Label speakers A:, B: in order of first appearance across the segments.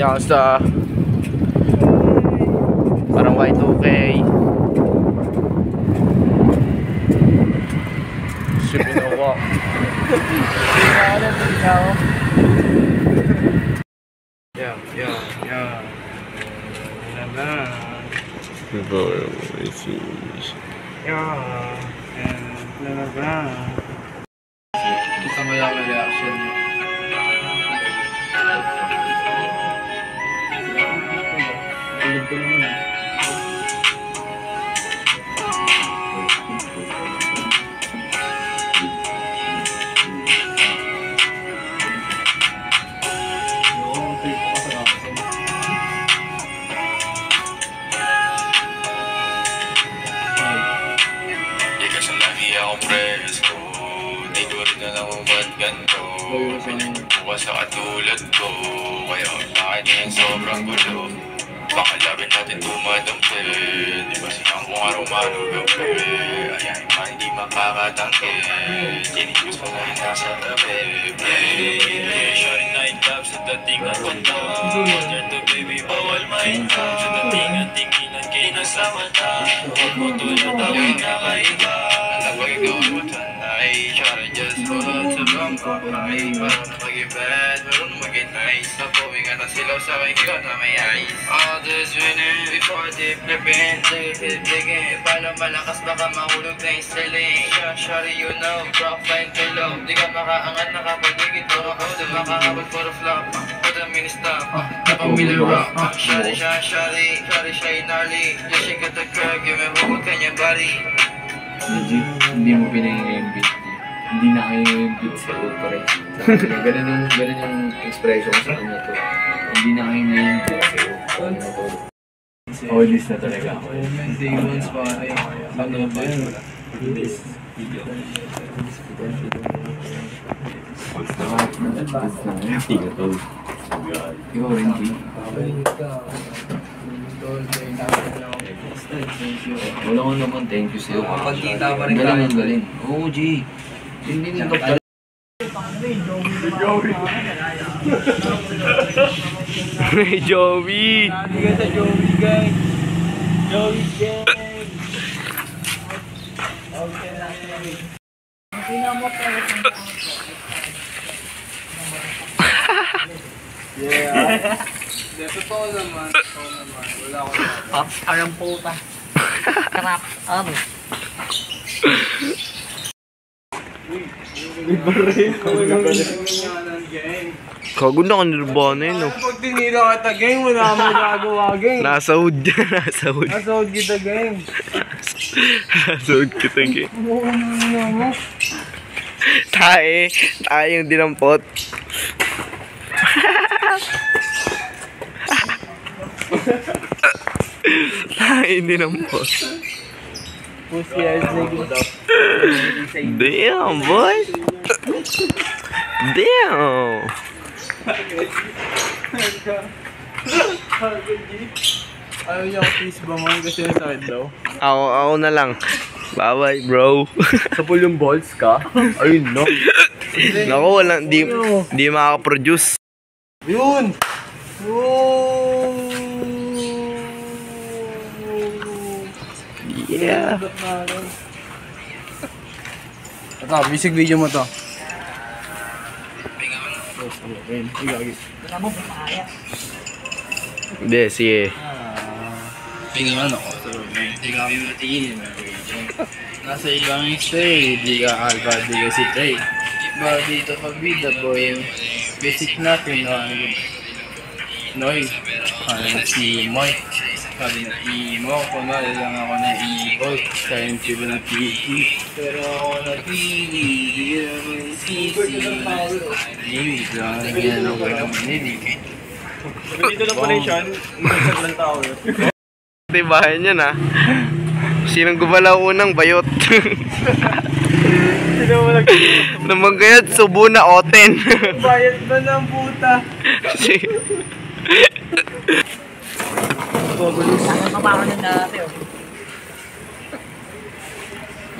A: niya sa parang Y2K. Shipping a walk. Yeah. Kita mo yung reaction niya. Tulog ko naman eh.
B: Bukas sa katulad ko, kaya bakit ngayon sobrang gulo? Baka labin natin tumadampi, di ba sinang kung araw-araw gabi? Ayan, man hindi makakatangke, tinig gusto na yung nasa tabi. Shawty night club sa dating at konta, turn to baby, bawal maintam. Sa dating at tinginan kayo nasa mata, huwag mo tulad ako nakaiba. Kapag ikaw ay matanay, shawty just hold sa bangko. Ay, parang nakag-ibad, parang mag-nice. Napawing na silaw sa kayo na may ice. All this winning, before they flipping, digging. Paano malakas baka mahulog na yung ceiling. Shawty, you know, profile below. Di ka makaangat, nakapaligid. Puro ako, di makahabot, puro flop. Put a mini stop, napamili rock. Shawty, gnarly. Just shake at the curve, give me what kanyang body.
C: Hindi mo pinahingay yung beat. Hindi na kayo yung beat sa correct. Ganun yung expression ko sa kanya to. Hindi na kayo yung beat sa all this na talaga ako.
A: Day ones pare. Ano ba yun?
C: This video. Ikaw rin, G. Wala ko naman, thank you sa'yo.
A: Pagkita pa rin
C: galing ang galing. Oo, G. Hindi nito pala.
A: Hey, Joey!
D: Sabi ka sa Joey gang. Joey gang. Okay lang. Yeah. Totoo naman. Wala ko naman.
E: Pops, parang puta. Crap. Ano?
A: Kagunda ka nirvana yun, no?
D: Pag tinira kita gang, wala mo nagawa gang.
A: Nasaud. Nasaud.
D: Nasaud kita gang.
A: Nasaud kita, gang.
D: Ano?
A: Tae yung dinampot. Tae yung dinampot.
D: Pussy ass nigga.
A: Damn, boy. Damn.
D: Ayaw niya ako please ba man kasi nasakit daw?
A: Ako na lang. Bye-bye, bro.
C: Sa pool yung balls ka? Ayun, no?
A: Naku, walang, di makaka-produce.
D: Yun!
A: Yeah.
D: Ito, music video mo to.
A: Hindi, sige.
D: Tingnan ako. Tingnan mo tingin. Nasa ibang stay, di ka alpha, di ka si Trey. Iba dito pagbida boy. Basic natin Noy. Si Moy. Sabi na imo ko na lang ako na i-boy. Kaya yung tiba na pili. Pero ako na pili. Di ka naman sisi. Ibig lang yan ako ng manilig. Dito lang pala yung Sean. Isang lang tao yun.
A: Tibahan yan, ha? Sinong gumalaw unang bayot?
D: Sino mo lang
A: Naman kaya subo na oten.
D: bayad ba ng puta?
E: Ano pa ako ng dati, oh.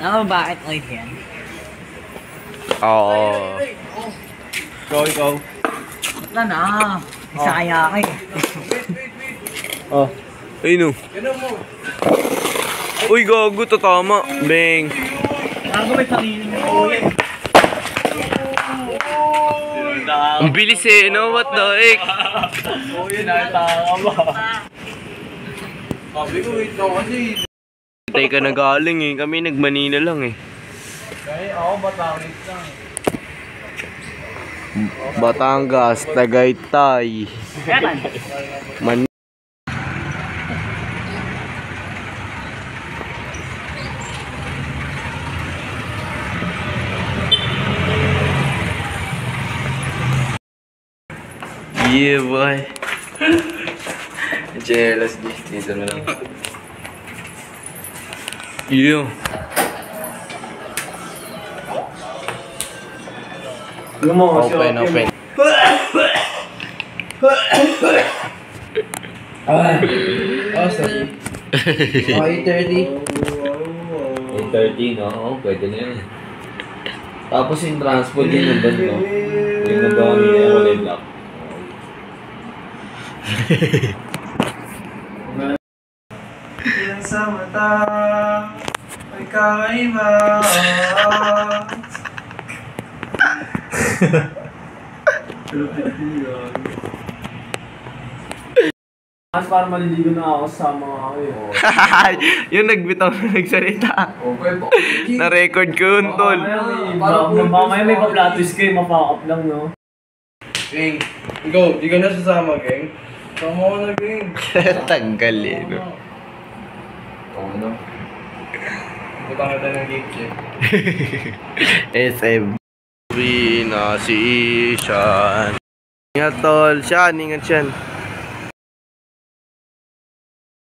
E: Ano ba bakit oil yan?
A: Oo.
D: Ikaw.
E: Wala na. Isa kaya ka eh.
A: Oh. Ayun o. Uy, gago, tatama. Beng.
E: Gago may sarili ng kuya.
A: Ang bilis eh, no? What the heck?
C: Uy, nakita ka ba? Sabi ko, wait lang kasi.
A: Tay ka na galing eh. Kami nag-Manila lang eh.
C: Kaya ako, Batangis lang.
A: Batangas, Tagaytay.
E: Kailan?
A: Man. Yeah, boy.
C: Jealous dito na lang.
A: Yeah. Open, open.
C: Oh, sorry. 8:30. 8:30, no? Oo, pwede na yun. Tapos yung transport yun nandun, no? Yung nandun kanina yung walay block.
D: Yan sa mata, may kakaiba.
C: Mas parang maliligo na ako sa mga kayo.
A: Yung nagbitaw na nagsalita.
C: Okay po.
A: Na-record ko yun, tol.
C: Mamaya may pa-platis kayo, mapakap lang, no?
D: Gang, ikaw, di ka na sasama, gang. Sama ko na, gang.
A: Tanggal eh, no?
C: Oo, no?
D: Butang kita ng gift, eh.
A: SM. Uwi na si Ishan. Ingat, tol. Siyan, ingat siyan.